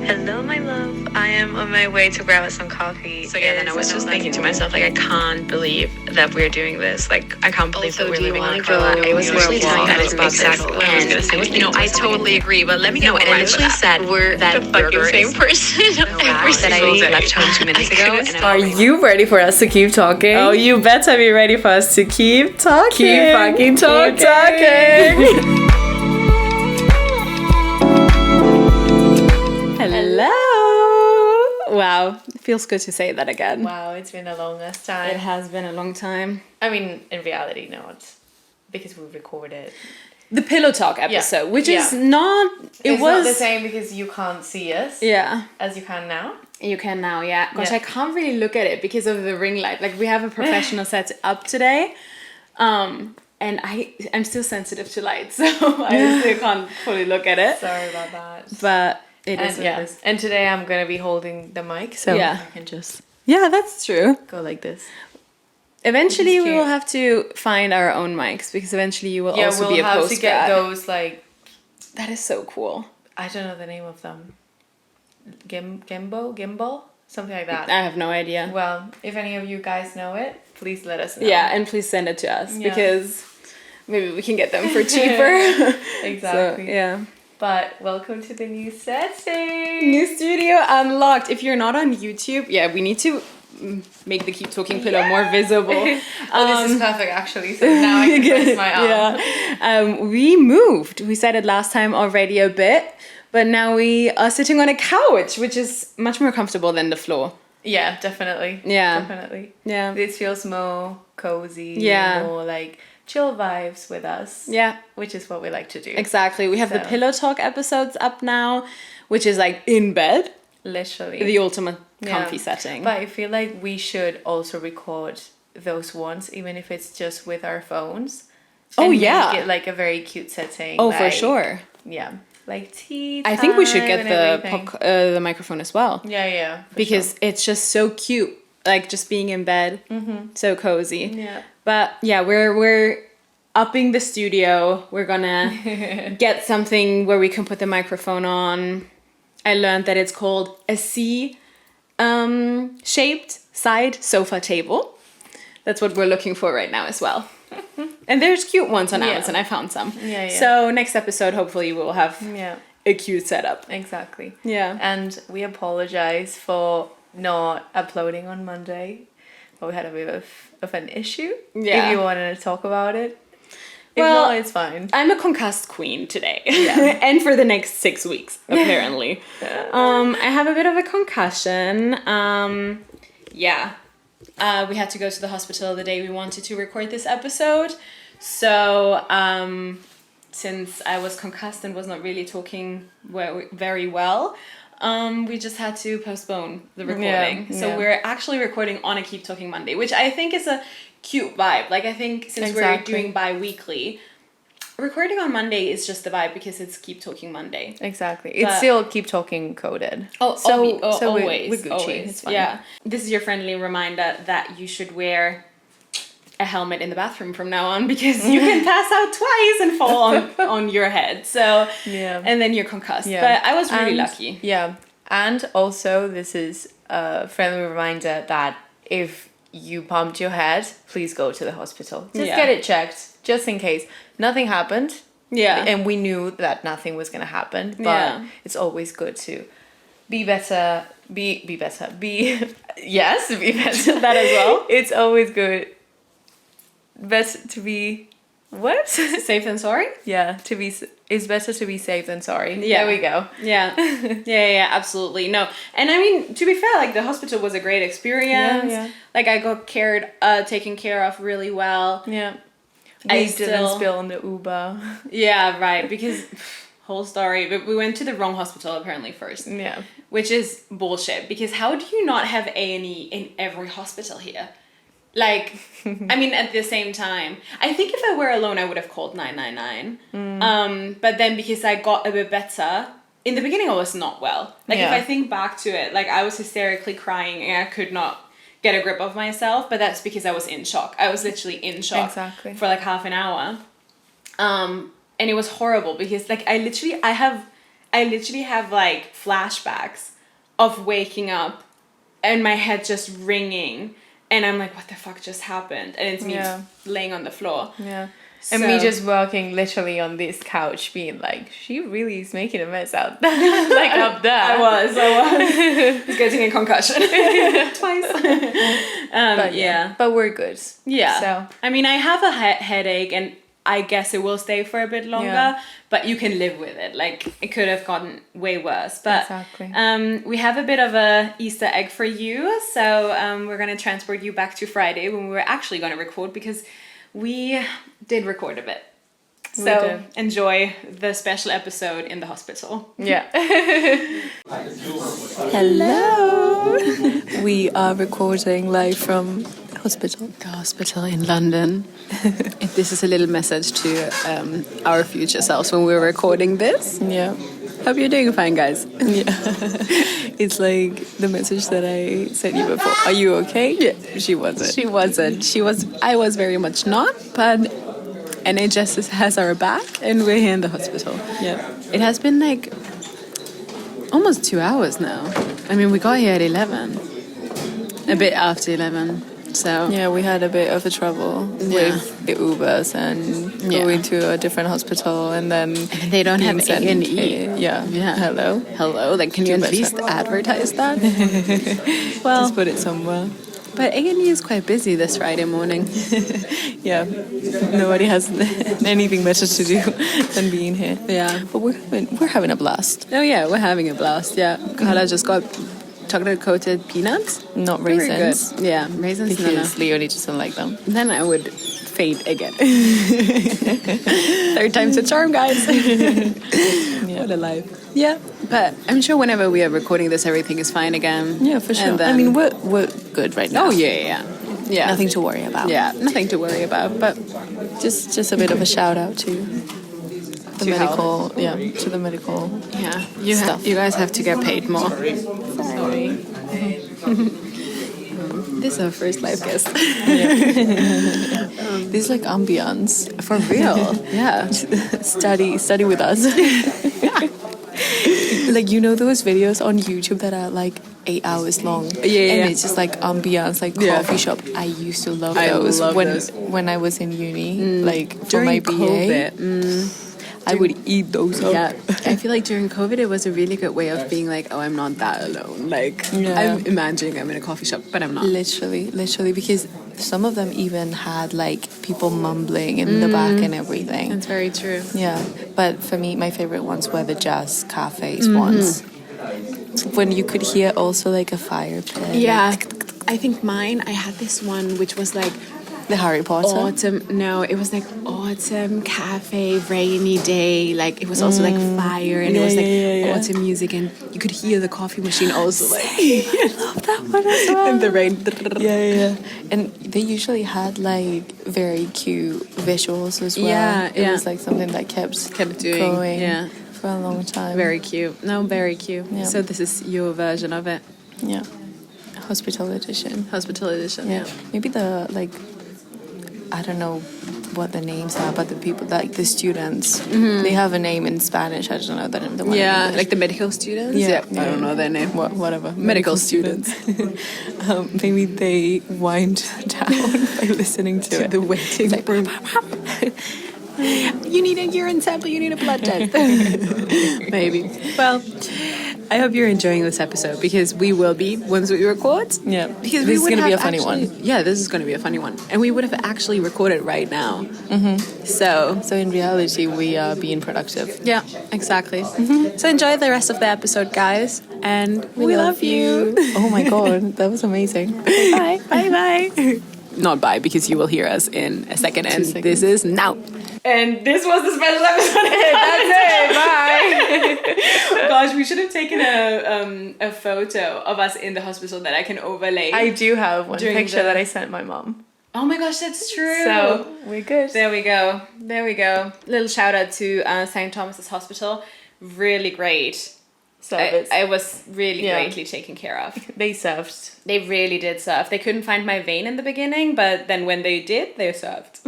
Hello, my love. I am on my way to grab us some coffee. So yeah, then I was just thinking to myself, like, I can't believe that we're doing this. Like, I can't believe that we're living on Carla. I was literally telling you guys about this, and I totally agree. But let me know. And I literally said we're that burger same person that I left home 2 minutes ago. Are you ready for us to keep talking? Oh, you better be ready for us to keep talking. Keep fucking talking. Keep talking. Hello. Wow, it feels good to say that again. Wow, it's been a longest time. It has been a long time. I mean, in reality, not, because we recorded the Pillow Talk episode, which is not. It's not the same because you can't see us. Yeah. As you can now. You can now, yeah. Gosh, I can't really look at it because of the ring light. Like, we have a professional set up today. And I'm still sensitive to light, so I still can't fully look at it. Sorry about that. But it is. And today I'm going to be holding the mic, so I can just... Yeah, that's true. Go like this. Eventually we will have to find our own mics, because eventually you will also be a postgrad. Yeah, we'll have to get those, like... That is so cool. I don't know the name of them. Gimbal? Something like that. I have no idea. Well, if any of you guys know it, please let us know. Yeah, and please send it to us, because maybe we can get them for cheaper. Exactly. So, yeah. But welcome to the new setting. New studio unlocked. If you're not on YouTube, we need to make the Keep Talking pillow more visible. This is perfect, actually. So now I can press my arm. We moved. We said it last time already a bit, but now we are sitting on a couch, which is much more comfortable than the floor. Yeah, definitely. Yeah. Definitely. Yeah. This feels more cozy. Yeah. More like chill vibes with us. Yeah. Which is what we like to do. Exactly. We have the Pillow Talk episodes up now, which is like in bed. Literally. The ultimate comfy setting. But I feel like we should also record those ones, even if it's just with our phones. Oh, and yeah. make it like a very cute setting. Oh, for sure. Yeah. Like tea time. I think we should get the microphone as well. Yeah. Because it's just so cute. Like, just being in bed. Mm-hmm. So cozy. Yeah. But yeah, we're upping the studio. We're gonna get something where we can put the microphone on. I learned that it's called a C shaped side sofa table. That's what we're looking for right now as well. And there's cute ones on Amazon. I found some. Yeah. So next episode, hopefully we'll have a cute setup. Exactly. Yeah. And we apologize for not uploading on Monday. But we had a bit of an issue. Yeah. If you wanted to talk about it. Well, if not, it's fine. I'm a concussed queen today. Yeah. And for the next 6 weeks, apparently. I have a bit of a concussion. We had to go to the hospital the day we wanted to record this episode. So, since I was concussed and was not really talking very well, we just had to postpone the recording. So we're actually recording on a Keep Talking Monday, which I think is a cute vibe. Like, I think since we're doing bi-weekly, recording on Monday is just the vibe because it's Keep Talking Monday. Exactly. It's still Keep Talking coded. Always. We're Gucci. Always. It's fine. Yeah. This is your friendly reminder that you should wear a helmet in the bathroom from now on, because you can pass out twice and fall on your head. So, and then you're concussed. Yeah. But I was really lucky. Yeah. And also, this is a friendly reminder that if you bumped your head, please go to the hospital. Just get it checked, just in case. Nothing happened. Yeah. And we knew that nothing was going to happen. But it's always good to be better. Be better. Be better. That as well. It's always good. Better to be... What? Safe than sorry? Yeah, it's better to be safe than sorry. Yeah. There we go. Yeah. Yeah, absolutely. No. And I mean, to be fair, like, the hospital was a great experience. Yeah. Like, I got taken care of really well. Yeah. I didn't spill on the Uber. Yeah, right. Because, whole story, but we went to the wrong hospital apparently first. Yeah. Which is bullshit, because how do you not have A&E in every hospital here? Like, I mean, at the same time, I think if I were alone, I would have called 999. But then because I got a bit better, in the beginning I was not well. Like, if I think back to it, like, I was hysterically crying and I could not get a grip of myself, but that's because I was in shock. I was literally in shock for like half an hour. And it was horrible because, like, I have I literally have like flashbacks of waking up and my head just ringing. And I'm like, what the fuck just happened? And it's me laying on the floor. Yeah. And me just walking literally on this couch being like, she really is making a mess out like up there. I was. Just getting a concussion. Twice. But we're good. Yeah. So I mean, I have a headache and I guess it will stay for a bit longer, but you can live with it. Like, it could have gotten way worse. But exactly. We have a bit of a Easter egg for you. So we're going to transport you back to Friday when we were actually going to record, because we did record a bit. So enjoy the special episode in the hospital. Yeah. Hello. We are recording live from the hospital in London. This is a little message to our future selves when we're recording this. Yeah. Hope you're doing fine, guys. Yeah. It's like the message that I sent you before. Are you okay? Yeah. She wasn't. I was very much not, but NHS has our back and we're here in the hospital. Yeah. It has been like almost 2 hours now. I mean, we got here at 11. A bit after 11. So yeah, we had a bit of a trouble with the Ubers and going to a different hospital, and then they don't have A&E. Yeah. Hello. Like, can you at least advertise that? Well, just put it somewhere. But A&E is quite busy this Friday morning. Yeah, nobody has anything better to do than being here. Yeah, but we're having a blast. Oh yeah, we're having a blast. Yeah, Carla just got chocolate coated peanuts, not raisins. Good. Yeah, raisins. Because Leonie doesn't like them. Then I would faint again. Third time's a charm, guys. What a life. Yeah, but I'm sure whenever we are recording this, everything is fine again. Yeah, for sure. I mean, we're good right now. Oh yeah. Nothing to worry about. Yeah, nothing to worry about. But just a bit of a shout out to the medical. Health. Yeah, to the medical. Yeah, you guys have to get paid more. Sorry. This is our first live guest. This is like ambience. For real. Yeah. Study with us. Like, you know those videos on YouTube that are like 8 hours long? Yeah. And it's just like ambience, like coffee shop. I used to love those when I was in uni, like for during my BA. COVID. I would eat those up. Yeah, I feel like during COVID it was a really good way of being like, oh, I'm not that alone. Like, I'm imagining I'm in a coffee shop, but I'm not. Literally, because some of them even had like people mumbling in the back and everything. That's very true. Yeah, but for me, my favorite ones were the jazz cafes ones. When you could hear also like a fire pit. Yeah, like, I think I had this one which was like, the Harry Potter? It was like autumn cafe, rainy day. Like, it was also like fire, and it was like autumn music, and you could hear the coffee machine also. Like, I love that one as well. And the rain. Yeah. And they usually had like very cute visuals as well. Yeah. It was like something that kept doing going for a long time. Very cute. No, very cute. Yeah. So this is your version of it. Yeah. Hospital edition. Yeah. Maybe the I don't know what the names are, but the people, like the students, they have a name in Spanish. I don't know the name. Like the medical students. Yeah. I don't know their name. Whatever. Medical students. Maybe they wind down by listening to it. The waiting room. You need a urine sample. You need a blood test. Maybe. Well, I hope you're enjoying this episode, because we will be once we record. Yeah. Because this is going to be a funny one. Yeah, this is going to be a funny one. And we would have actually recorded right now. So in reality, we are being productive. Yeah, exactly. So enjoy the rest of the episode, guys. And we love you. Oh my God, that was amazing. Bye. Bye. Not bye, because you will hear us in a second. And this is now. And this was the special episode. That's it. Bye. Gosh, we should have taken a photo of us in the hospital that I can overlay. I do have one picture that I sent my mom. Oh my gosh, that's true. So we're good. There we go. Little shout out to St. Thomas's Hospital. Really great service. I was really greatly taken care of. They served. They really did serve. They couldn't find my vein in the beginning, but then when they did, they served.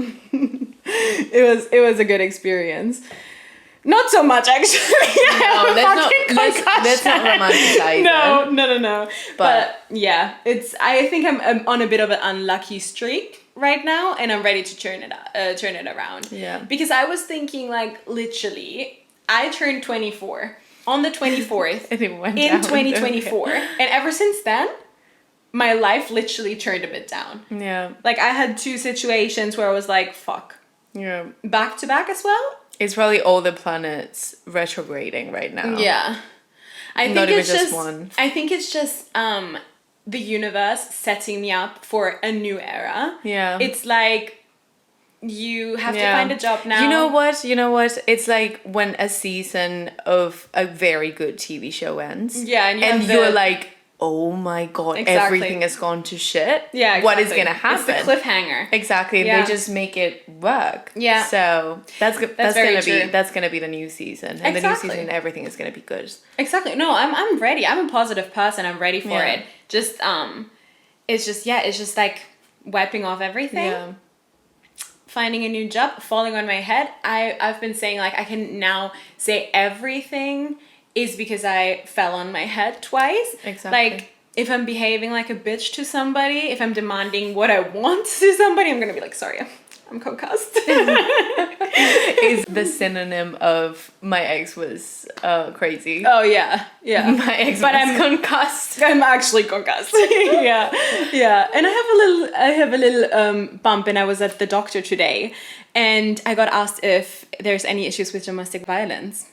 It was a good experience. Not so much, actually. No, let's not romanticize it. No. But yeah, I think I'm on a bit of an unlucky streak right now, and I'm ready to turn it around. Yeah. Because I was thinking, like, literally, I turned 24 on the 24th in 2024, and ever since then, my life literally turned a bit down. Yeah. Like, I had 2 situations where I was like, fuck. Yeah. Back to back as well. It's probably all the planets retrograding right now. Yeah. I think Not it's even just one. I think it's just the universe setting me up for a new era. Yeah. It's like you have to find a job now. You know what? It's like when a season of a very good TV show ends. Yeah, and you're like, oh my god, Exactly. everything has gone to shit. Yeah, What is exactly. gonna happen? It's the cliffhanger. Exactly. Yeah. They just make it work. Yeah. So that's very true. gonna be the new season. And the new Exactly. season, everything is gonna be good. Exactly. No, I'm ready. I'm a positive person. I'm ready for it. Just it's just like wiping off everything. Yeah. Finding a new job, falling on my head. I've been saying, like, I can now say everything is because I fell on my head twice. Exactly. Like, if I'm behaving like a bitch to somebody, if I'm demanding what I want to somebody, I'm gonna be like, sorry, I'm concussed. Is the synonym of my ex was crazy. Oh yeah. My ex was concussed. I'm actually concussed. yeah. And I have a little bump, and I was at the doctor today, and I got asked if there's any issues with domestic violence,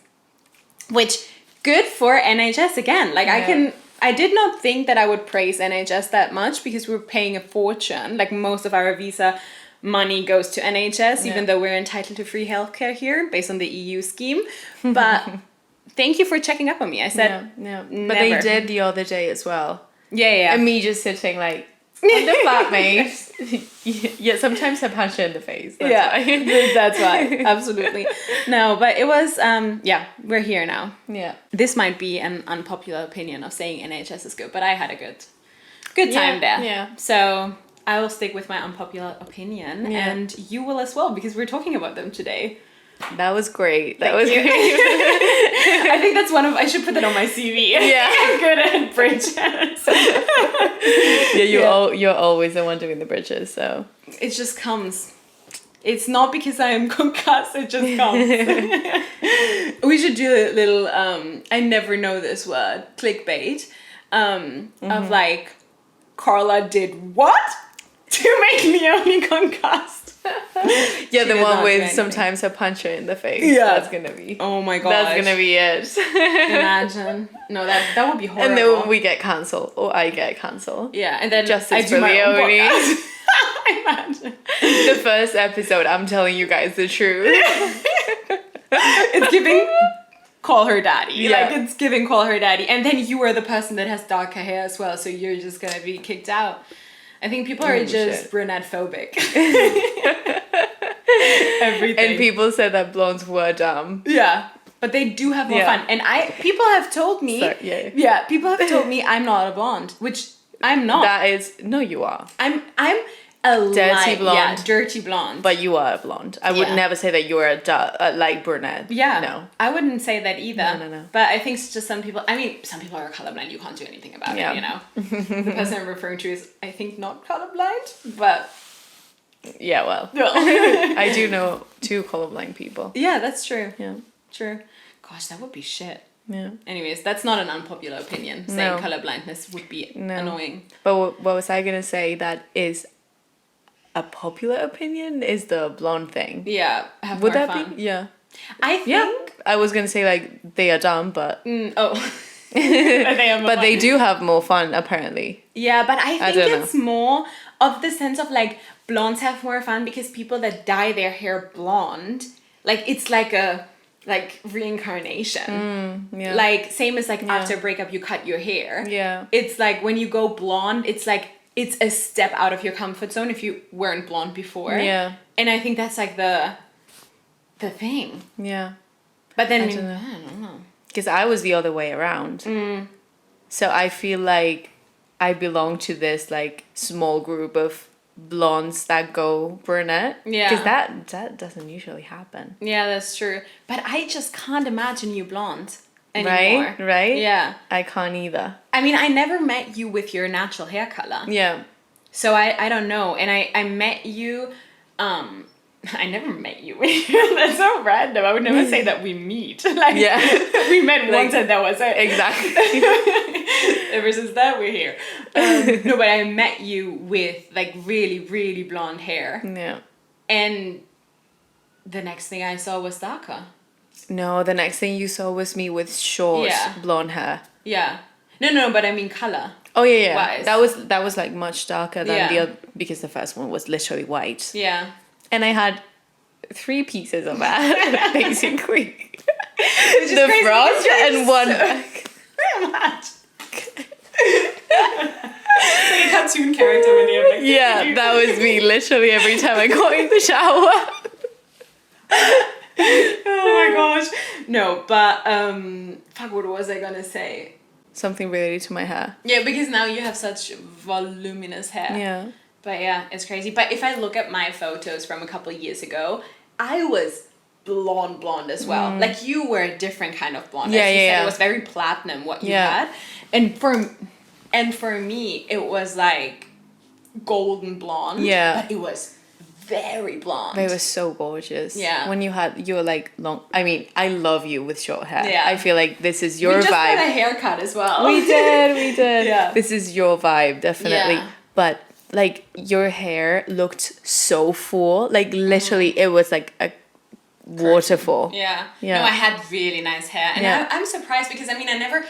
which good for NHS again. Like I did not think that I would praise NHS that much because we're paying a fortune. Like most of our visa money goes to NHS, even though we're entitled to free healthcare here based on the EU scheme. But thank you for checking up on me. I said, But they did the other day as well. Yeah. And me just sitting like, on the flatmate. Yeah, sometimes I punch her in the face. That's why. That's why. Absolutely. No, but it was, we're here now. Yeah. This might be an unpopular opinion of saying NHS is good, but I had a good time there. Yeah. So I will stick with my unpopular opinion, and you will as well, because we're talking about them today. That was great. Thank you. I think that's I should put that on my CV. Yeah. I'm good at bridges. You're always the one doing the bridges, so. It just comes. It's not because I am concussed, it just comes. We should do a little, I never know this word, clickbait, of like, Carla did what to make Leonie concussed? Yeah, the one with sometimes I punch her in the face. Yeah. That's gonna be. Oh my god. That's gonna be it. Imagine. No, that would be horrible. And then we get cancelled, or I get cancelled. Yeah, and then Justice I do for my own Leonie. podcast. Imagine. The first episode, I'm telling you guys the truth. It's giving call her daddy. Yeah. Like, it's giving call her daddy. And then you are the person that has darker hair as well, so you're just gonna be kicked out. I think people are just brunette phobic. Everything. And people said that blondes were dumb. Yeah. But they do have more fun. And people have told me people have told me I'm not a blonde, which I'm not. No, you are. I'm a dirty blonde. Yeah, dirty blonde. But you are a blonde. I would never say that you're a light brunette. Yeah. No. I wouldn't say that either. No. But I think it's just some people are colorblind. You can't do anything about it, you know? The person I'm referring to is, I think, not colorblind, but... Yeah, well. I do know 2 colorblind people. Yeah, that's true. Yeah. True. Gosh, that would be shit. Yeah. Anyways, that's not an unpopular opinion. Saying colorblindness would be annoying. But what was I gonna say that is a popular opinion is the blonde thing. Yeah. Would that be? Yeah. I think... I was gonna say like they are dumb, but... But they do have more fun apparently. Yeah, but I think it's more of the sense of like blondes have more fun because people that dye their hair blonde, like it's like a reincarnation. Like same as like after a breakup you cut your hair. Yeah. It's like when you go blonde, it's like it's a step out of your comfort zone if you weren't blonde before. Yeah. And I think that's like the thing. Yeah. But then I don't know. Because I was the other way around. So I feel like I belong to this like small group of blondes that go brunette. Yeah. Because that doesn't usually happen. Yeah, that's true. But I just can't imagine you blonde anymore. Right? Yeah. I can't either. I mean, I never met you with your natural hair color. Yeah. So I don't know. And I met you, I never met you. That's so random. I would never say that we meet. Like, we met once and that was it. Exactly. Ever since that, we're here. No, but I met you with like really, really blonde hair. Yeah. And the next thing I saw was darker. No, the next thing you saw was me with short blonde hair. Yeah. No, but I mean color. Oh yeah. Wise. That was like much darker than the other, because the first one was literally white. Yeah. And I had 3 pieces of that, basically. The front and one back. Very much. Like a cartoon character when you have like... Yeah, that was me literally every time I got in the shower. Oh my gosh. No, but fuck, what was I gonna say? Something related to my hair. Yeah, because now you have such voluminous hair. Yeah. But yeah, it's crazy. But if I look at my photos from a couple of years ago, I was blonde as well. Like you were a different kind of blonde. Yeah, As you said, yeah. It was very platinum what you had. And for me, it was like golden blonde. Yeah. But it was very blonde. They were so gorgeous. Yeah. When you were like long. I mean, I love you with short hair. Yeah. I feel like this is your we just vibe. got a haircut as well. We did. Yeah. This is your vibe, definitely. Yeah. But like your hair looked so full. Like literally, it was like a waterfall. Yeah. Yeah. No, I had really nice hair. And Yeah. I'm surprised because I mean, I never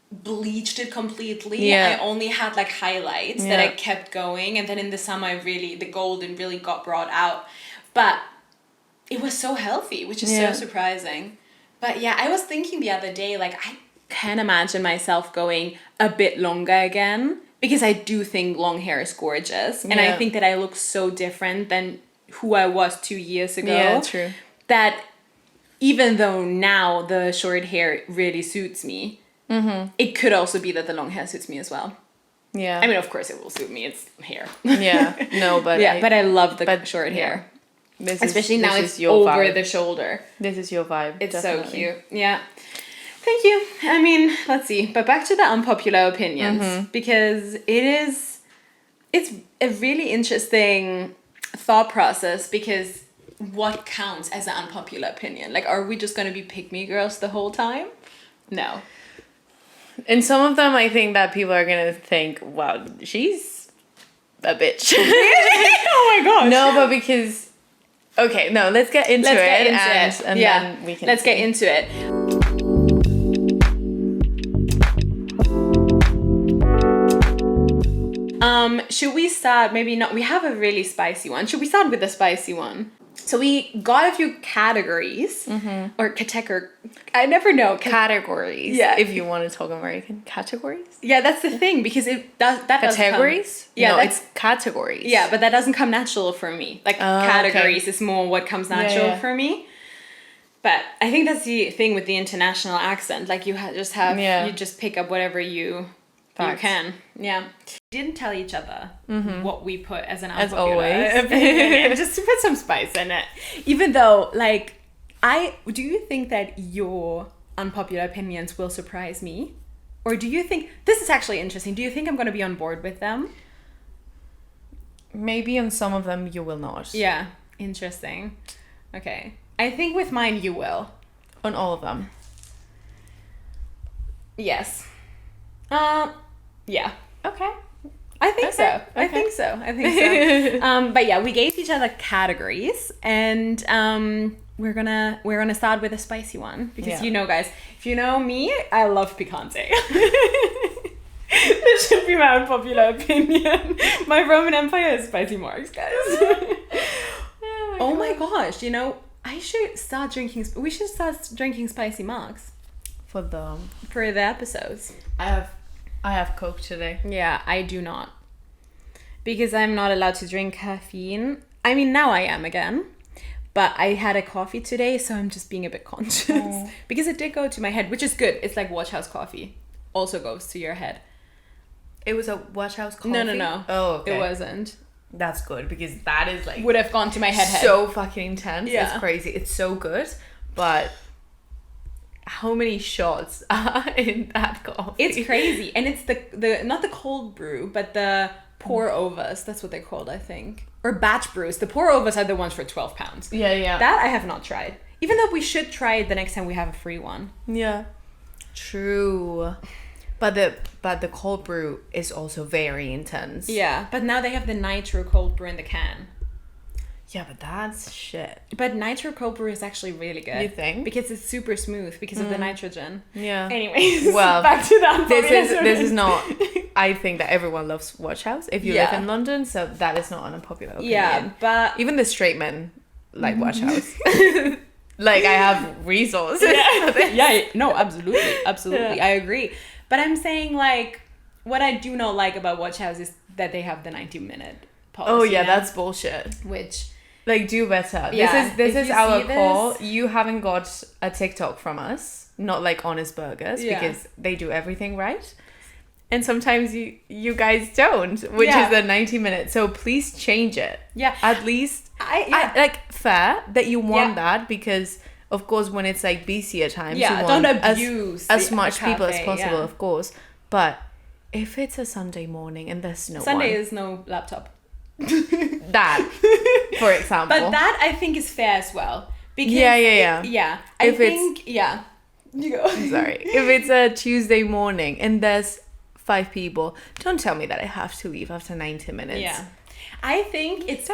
bleached it completely. Yeah. I only had like highlights that I kept going. And then in the summer, the golden really got brought out. But it was so healthy, which is so surprising. But yeah, I was thinking the other day, like I can imagine myself going a bit longer again. Because I do think long hair is gorgeous. And I think that I look so different than who I was 2 years ago. Yeah, true. That even though now the short hair really suits me, it could also be that the long hair suits me as well. Yeah. I mean, of course it will suit me. It's hair. Yeah. No, but but I love the short hair. Especially now it's over vibe. the shoulder. This is your vibe. It's definitely. so cute. Yeah. Thank you. I mean, let's see. But back to the unpopular opinions. Because it's a really interesting thought process, because what counts as an unpopular opinion? Like, are we just going to be pick-me girls the whole time? No. And some of them, I think that people are going to think, wow, she's a bitch. Oh my gosh. No, but because... Okay, no, let's get into it. And then we can... Let's get into it. Should we start, maybe not, we have a really spicy one. Should we start with the spicy one? So we got a few categories, or I never know. Categories. Yeah. If you want to talk American. Categories? Yeah, that's the thing, because that Categories? Yeah, no, it's categories. Yeah, but that doesn't come natural for me. Like, categories is more what comes natural for me. But I think that's the thing with the international accent. Like, you you just pick up whatever you can. Yeah. We didn't tell each other what we put as an unpopular opinion, just to put some spice in it. Even though, like, do you think that your unpopular opinions will surprise me? Or do you think, this is actually interesting, do you think I'm going to be on board with them? Maybe on some of them you will not. Yeah, interesting. Okay. I think with mine you will. On all of them. Yes. Yeah. Okay. I think so. Okay. I think so. But yeah, we gave each other categories, and we're gonna start with a spicy one, because you know, guys, if you know me, I love picante. This should be my unpopular opinion. My Roman Empire is spicy marks, guys. Oh my gosh! You know, we should start drinking spicy marks For the episodes. I have Coke today. Yeah, I do not. Because I'm not allowed to drink caffeine. I mean, now I am again. But I had a coffee today, so I'm just being a bit conscious. Because it did go to my head, which is good. It's like Watch House coffee. Also goes to your head. It was a Watch House coffee? No. Oh, okay. It wasn't. That's good, because that is like would have gone to my head. So fucking intense. Yeah. It's crazy. It's so good, but how many shots are in that coffee? It's crazy. And it's the not the cold brew, but the pour overs. That's what they're called, I think. Or batch brews. The pour overs are the ones for 12 pounds. Yeah. That I have not tried. Even though we should try it the next time we have a free one. Yeah. True. But the cold brew is also very intense. Yeah, but now they have the nitro cold brew in the can. Yeah, but that's shit. But nitro cold brew is actually really good. You think? Because it's super smooth because of the nitrogen. Yeah. Anyways, well, back to that. This is not. I think that everyone loves Watch House if you live in London, so that is not an unpopular opinion. Yeah, but even the straight men like Watch House. Like, I have resources. No, absolutely. Yeah. I agree. But I'm saying, like, what I do not like about Watch House is that they have the 90-minute policy. Oh yeah, that's bullshit. Which, like, do better. Yeah, This is our call. You haven't got a TikTok from us, not like Honest Burgers, because they do everything right. And sometimes you guys don't, which is the 90 minutes. So please change it. Yeah. At least, I like, fair that you want that, because of course when it's like busier times, you want don't abuse as much people as cafe, possible, of course. But if it's a Sunday morning and there's no Sunday one, is no laptop. that, for example. But that I think is fair as well. Because Yeah. I think you go. Sorry. If it's a Tuesday morning and there's 5 people, don't tell me that I have to leave after 90 minutes. Yeah. I think it's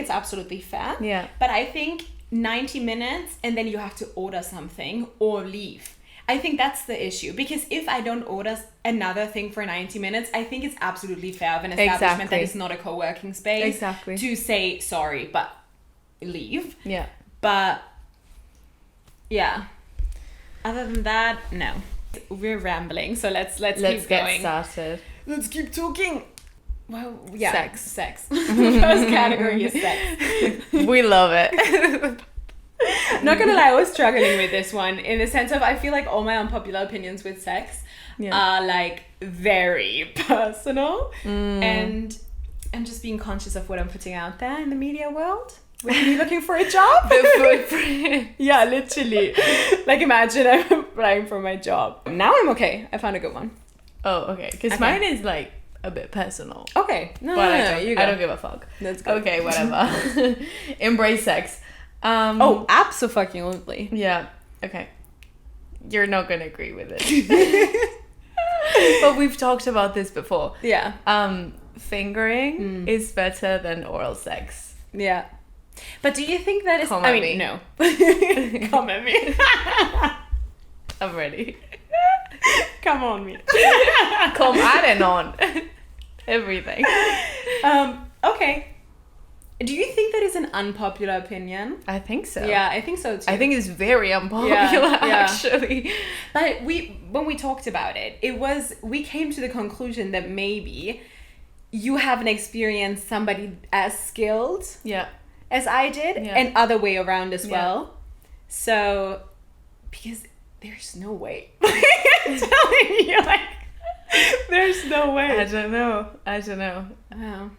absolutely fair. Yeah. But I think 90 minutes and then you have to order something or leave. I think that's the issue, because if I don't order another thing for 90 minutes, I think it's absolutely fair of an establishment that is not a co-working space to say sorry but leave. Yeah. But yeah. Other than that, no. We're rambling, so let's keep get going. Started. Let's keep talking. Well, yeah. Sex. The first category is sex. We love it. Not gonna lie, I was struggling with this one in the sense of I feel like all my unpopular opinions with sex are like very personal, and I'm just being conscious of what I'm putting out there in the media world. With me looking for a job. The footprint. Yeah, literally. Like, imagine I'm applying for my job. Now I'm okay. I found a good one. Oh, okay. Because mine is like a bit personal. Okay. No, I don't give a fuck. That's good. Okay, whatever. Embrace sex. Absolutely. Yeah. Okay. You're not gonna agree with it. But we've talked about this before. Yeah. Fingering is better than oral sex. Yeah. But do you think that is... Come at me. No. Come at me. I'm ready. Come on me. Come at and on. Everything. Okay. Do you think that is an unpopular opinion? I think so. Yeah, I think so too. I think it's very unpopular, actually. But when we talked about it, we came to the conclusion that maybe you haven't experienced somebody as skilled as I did, and other way around as well. So, because there's no way. I'm telling you, like, there's no way. I don't know. Wow.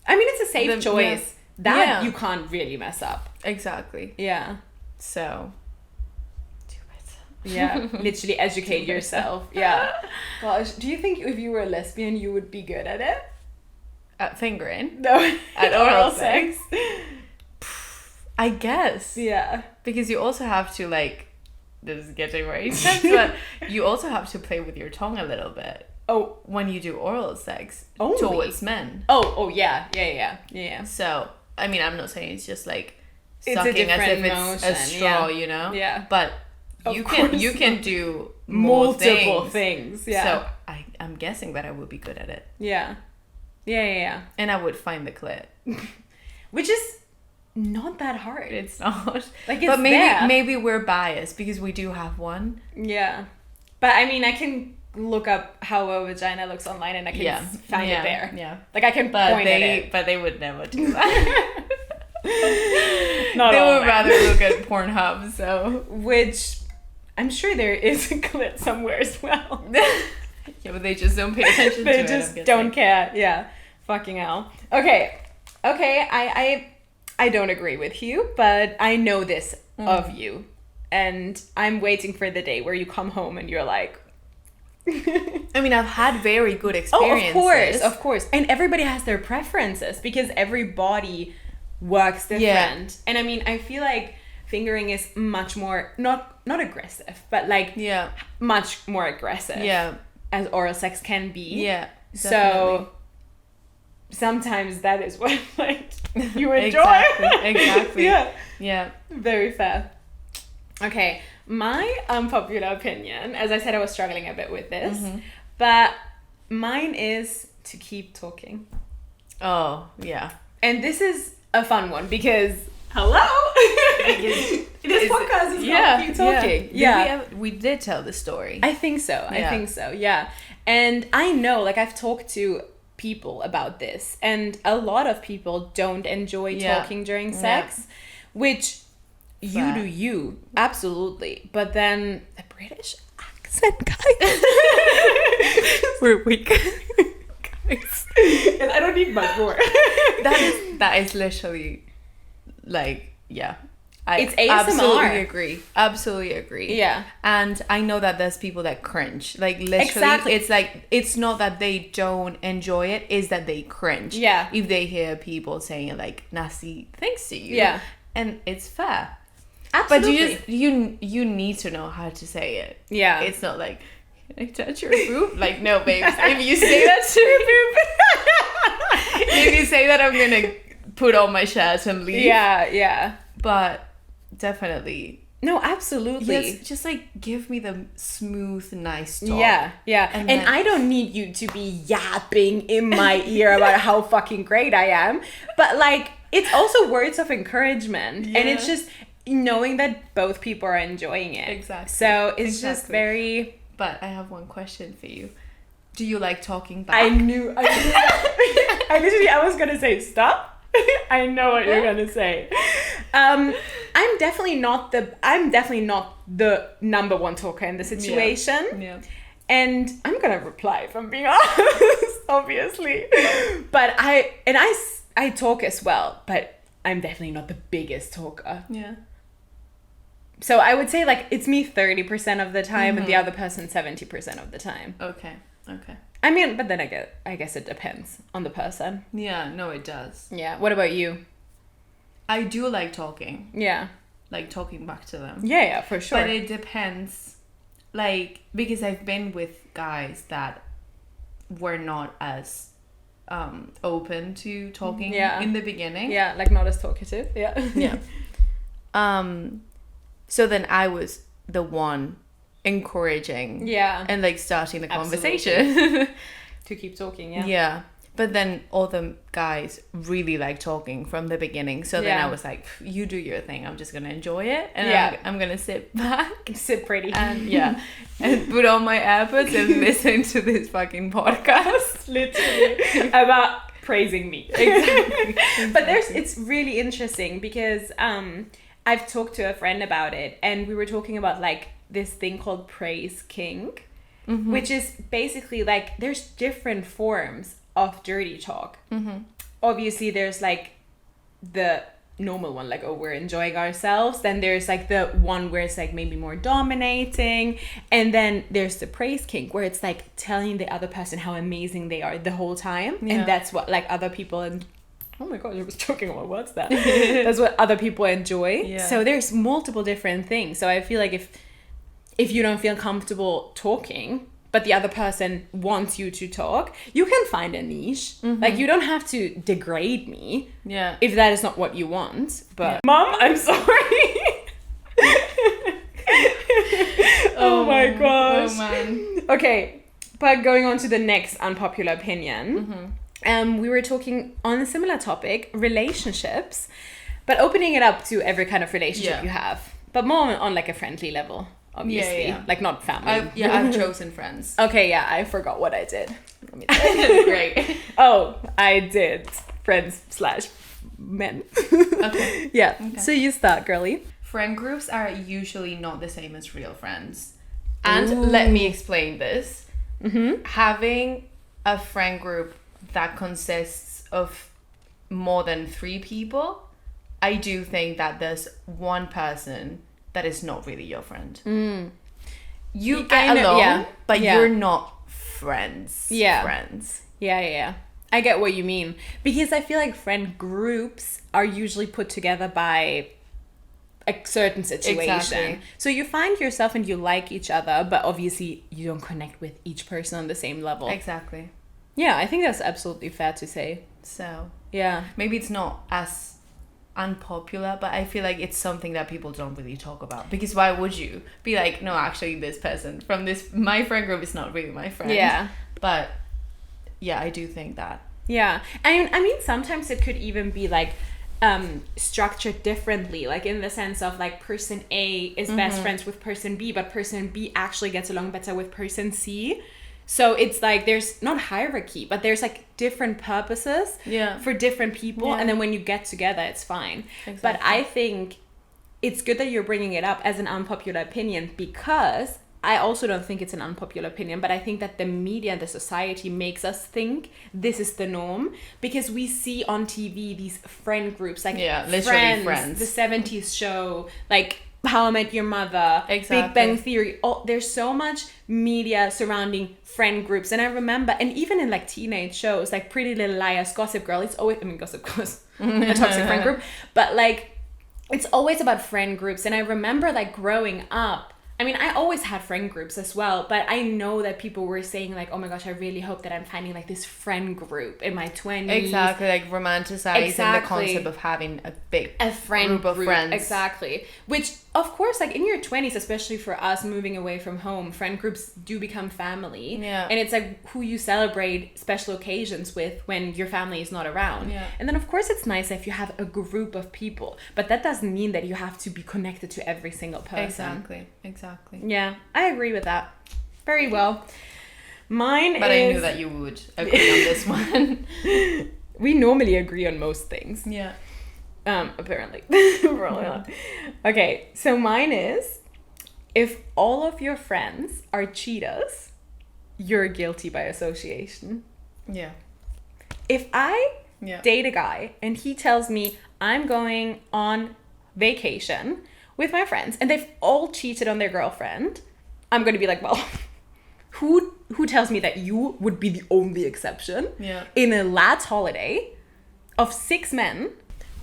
I mean, it's a safe choice. That you can't really mess up. Exactly. Yeah. So, do it. Yeah. Literally educate yourself. Yeah. Gosh, do you think if you were a lesbian, you would be good at it? At fingering? No. At oral sex? I guess. Yeah. Because you also have to, like, this is getting very intense, but you also have to play with your tongue a little bit. Oh. When you do oral sex. Only? Towards men. Oh, yeah. So, I mean, I'm not saying it's just like It's sucking as if it's motion, a straw, you know? Yeah. But you can do multiple things. Yeah. So I'm guessing that I would be good at it. Yeah. And I would find the clit. Which is not that hard. It's not. Like, it's but there. maybe we're biased because we do have one. Yeah. But I mean, I can look up how a vagina looks online and I can find it there. Yeah. Like, I can point at it. But they would never do that. They would rather look at Pornhub, so. Which I'm sure there is a clit somewhere as well. Yeah, but they just don't pay attention to it. They just don't care. Yeah. Fucking hell. Okay, I don't agree with you, but I know this of you. And I'm waiting for the day where you come home and you're like... I mean, I've had very good experiences. Oh, of course. And everybody has their preferences because every body works different. Yeah. And I mean, I feel like fingering is much more, not aggressive, but like much more aggressive. Yeah. As oral sex can be. Yeah. Definitely. So sometimes that is what like you enjoy. Exactly. Yeah. Yeah. Very fair. Okay, my unpopular opinion, as I said, I was struggling a bit with this, but mine is to keep talking. Oh, yeah. And this is a fun one because, hello? This podcast is called Keep Talking. Yeah. We did tell the story. I think so, yeah. And I know, like, I've talked to people about this, and a lot of people don't enjoy talking during sex, which... You do you, absolutely. But then the British accent, guys. We're weak, guys. And I don't need much more. That is literally, like, yeah. It's ASMR. Absolutely agree. Yeah. And I know that there's people that cringe. Like, literally, exactly. It's like, it's not that they don't enjoy it, it's that they cringe. Yeah. If they hear people saying, like, nasty things to you. Yeah. And it's fair. Absolutely. But you need to know how to say it. Yeah. It's not like, can I touch your boob? Like, no, babes. If you say that to your boob, if you say that, I'm gonna put on my shirt and leave. Yeah. But definitely. No, absolutely. Yes, just like give me the smooth, nice talk. Yeah. And I don't need you to be yapping in my ear about how fucking great I am. But like, it's also words of encouragement. Yeah. And it's just knowing that both people are enjoying it. Exactly. So it's just very... But I have one question for you. Do you like talking back? I knew that. I was gonna say stop. I know what you're gonna say. I'm definitely not the number one talker in the situation. Yeah. And I'm gonna reply if I'm being honest, obviously. But I talk as well, but I'm definitely not the biggest talker. Yeah. So I would say like it's me 30% of the time and the other person 70% of the time. Okay. I mean, but then I guess it depends on the person. Yeah, no, it does. Yeah. What about you? I do like talking. Yeah. Like talking back to them. Yeah, for sure. But it depends. Like, because I've been with guys that were not as open to talking in the beginning. Yeah, like not as talkative. Yeah. Yeah. So then I was the one encouraging and like starting the conversation to keep talking. Yeah. But then all the guys really like talking from the beginning, so then I was like, you do your thing, I'm just gonna enjoy it, and I'm gonna sit back, sit pretty, and and put on my AirPods and listen to this fucking podcast literally about praising me. Exactly. But it's really interesting because I've talked to a friend about it, and we were talking about like this thing called praise kink, which is basically like there's different forms of dirty talk. Obviously there's like the normal one, like, oh, we're enjoying ourselves. Then there's like the one where it's like maybe more dominating, and then there's the praise kink where it's like telling the other person how amazing they are the whole time, and that's what like other people and oh my god, I was choking on my words there. That's what other people enjoy. So there's multiple different things. So I feel like if you don't feel comfortable talking, but the other person wants you to talk, you can find a niche. Like, you don't have to degrade me if that is not what you want. But Mom, I'm sorry. Oh my gosh. Oh man. Okay, but going on to the next unpopular opinion. We were talking on a similar topic, relationships, but opening it up to every kind of relationship you have, but more on like a friendly level. Obviously, like not family. I've chosen friends. Okay, I forgot what I did. Great. Oh, I did friends/men. Okay. Okay. So you start, girly. Friend groups are usually not the same as real friends. And let me explain this. Having a friend group that consists of more than 3 people, I do think that there's one person that is not really your friend. You get along, but you're not friends. Friends. Yeah. I get what you mean. Because I feel like friend groups are usually put together by a certain situation. Exactly. So you find yourself and you like each other, but obviously you don't connect with each person on the same level. Exactly. Yeah, I think that's absolutely fair to say. So, yeah. Maybe it's not as unpopular, but I feel like it's something that people don't really talk about. Because why would you be like, no, actually this person from my friend group is not really my friend. Yeah. But yeah, I do think that. Yeah. I mean, sometimes it could even be like structured differently, like in the sense of like person A is best friends with person B, but person B actually gets along better with person C. So it's like there's not hierarchy, but there's like different purposes for different people. And then when you get together, it's fine. Exactly. But I think it's good that you're bringing it up as an unpopular opinion, because I also don't think it's an unpopular opinion, but I think that the media and the society makes us think this is the norm, because we see on TV these friend groups, like literally friends. The 70s show, like How I Met Your Mother, Big Bang Theory. There's so much media surrounding friend groups. And I remember, and even in like teenage shows, like Pretty Little Liars, Gossip Girl, it's always, Gossip Girl is a toxic friend group, but like it's always about friend groups. And I remember like growing up, I mean, I always had friend groups as well, but I know that people were saying like, oh my gosh, I really hope that I'm finding like this friend group in my 20s. Exactly, like romanticizing the concept of having a friend group of friends. Exactly. Which, of course, like in your 20s, especially for us moving away from home, friend groups do become family. Yeah. And it's like who you celebrate special occasions with when your family is not around. Yeah. And then, of course, it's nice if you have a group of people, but that doesn't mean that you have to be connected to every single person. Exactly. Yeah, I agree with that. Very well. Mine But I knew that you would agree on this one. We normally agree on most things. Yeah. Apparently. Probably not. Okay, so mine is, if all of your friends are cheaters, you're guilty by association. Yeah. If I date a guy and he tells me I'm going on vacation with my friends and they've all cheated on their girlfriend, I'm going to be like, well, who tells me that you would be the only exception in a lad's holiday of 6 men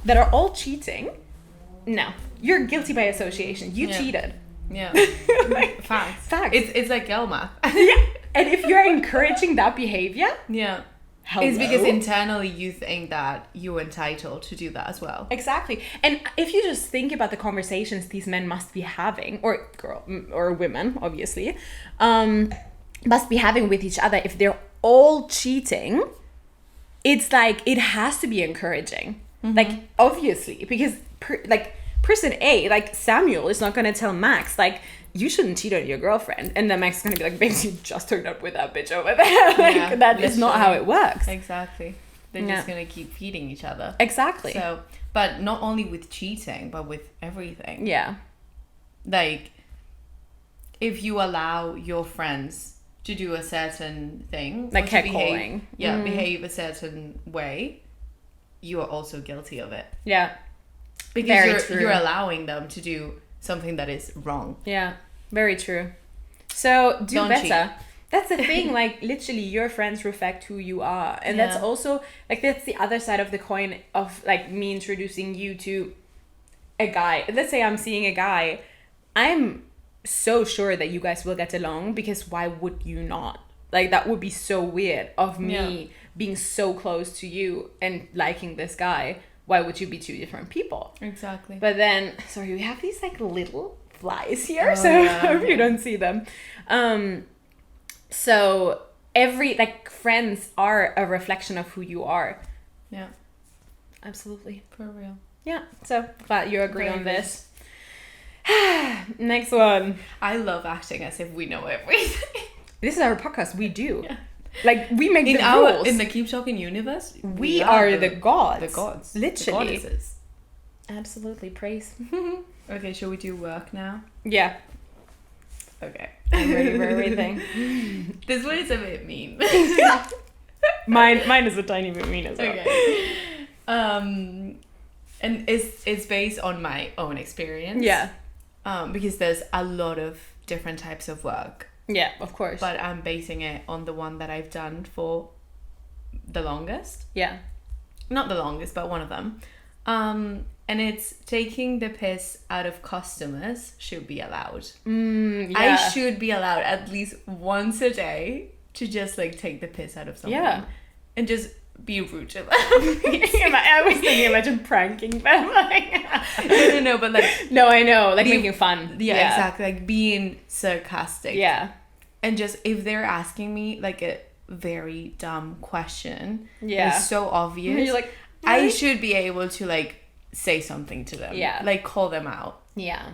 that are all cheating? No, you're guilty by association. You cheated. Yeah. Facts. It's like girl math. Yeah. And if you're encouraging that behavior, hello? It's because internally you think that you're entitled to do that as well. Exactly. And if you just think about the conversations these men must be having, or women, obviously, must be having with each other, if they're all cheating, it's like, it has to be encouraging. Like, obviously, because person A, like Samuel, is not going to tell Max, like, you shouldn't cheat on your girlfriend. And then Max is going to be like, babes, you just turned up with that bitch over there. Like, that is not how it works. Exactly. They're just going to keep feeding each other. Exactly. So, but not only with cheating, but with everything. Yeah. Like, if you allow your friends to do a certain thing, like catcalling, behave a certain way, you are also guilty of it. Yeah. Because you're allowing them to do something that is wrong. Yeah, very true. So do Don't better. cheat. That's the thing, like literally your friends reflect who you are. And that's also like, that's the other side of the coin of like me introducing you to a guy. Let's say I'm seeing a guy, I'm so sure that you guys will get along, because why would you not? Like, that would be so weird of me being so close to you and liking this guy. Why would you be two different people? Exactly. But then, sorry, we have these like little flies here, I hope you don't see them. So every, like, friends are a reflection of who you are. Yeah. Absolutely. For real. Yeah. So glad you agree on this. Next one. I love acting as if we know everything. This is our podcast. We do. Yeah. Like, we make the rules. In the Keep Talking universe, we are the gods. The gods. Literally. The goddesses. Absolutely. Praise. Okay, shall we do work now? Yeah. Okay. I'm ready for everything. This one is a bit mean. Mine is a tiny bit mean as well. Okay. And it's based on my own experience. Yeah. Because there's a lot of different types of work. Yeah, of course. But I'm basing it on the one that I've done for the longest. Yeah. Not the longest, but one of them. And it's taking the piss out of customers should be allowed. Yeah. I should be allowed at least once a day to just like take the piss out of someone. Yeah. And just be rude to them. I was thinking, imagine pranking them. No, but like... No, I know. Like making fun. Yeah, exactly. Like being sarcastic. Yeah. And just if they're asking me like a very dumb question, yeah, it's so obvious. You're like, I should be able to like say something to them. Yeah. Like call them out. Yeah.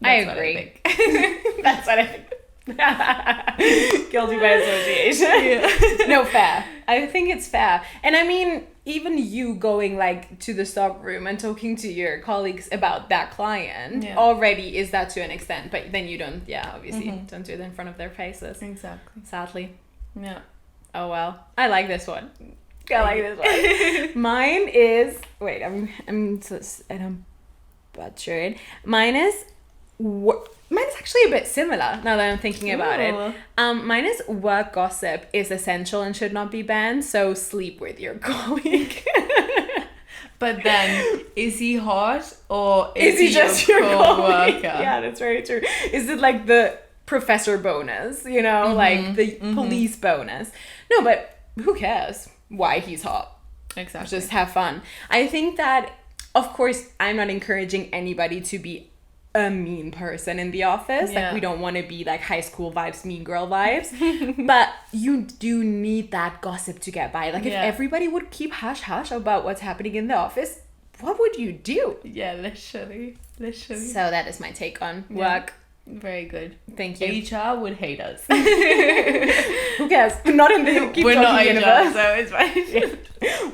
That's I agree. That's what I think. Guilty by association. Yeah. No, fair. I think it's fair. And I mean, even you going like to the stock room and talking to your colleagues about that client already is that to an extent, but then you don't, obviously don't do it in front of their faces. Exactly. Sadly. Yeah. Oh well. I like this one. I like this one. Mine is, wait, I'm butchered. Mine is actually a bit similar now that I'm thinking about it. Mine is work gossip is essential and should not be banned, so sleep with your colleague. But then, is he hot or is he just your co-worker? Yeah, that's very true. Is it like the professor bonus, you know, like the police bonus? No, but who cares why he's hot? Exactly. Just have fun. I think that, of course, I'm not encouraging anybody to be a mean person in the office. Yeah. Like, we don't want to be like high school vibes, mean girl vibes. But you do need that gossip to get by. Like, if everybody would keep hush-hush about what's happening in the office, what would you do? Yeah, literally. So that is my take on work. Very good. Thank you. HR would hate us. Who cares? Not in the Keep We're not universe. HR, so it's fine.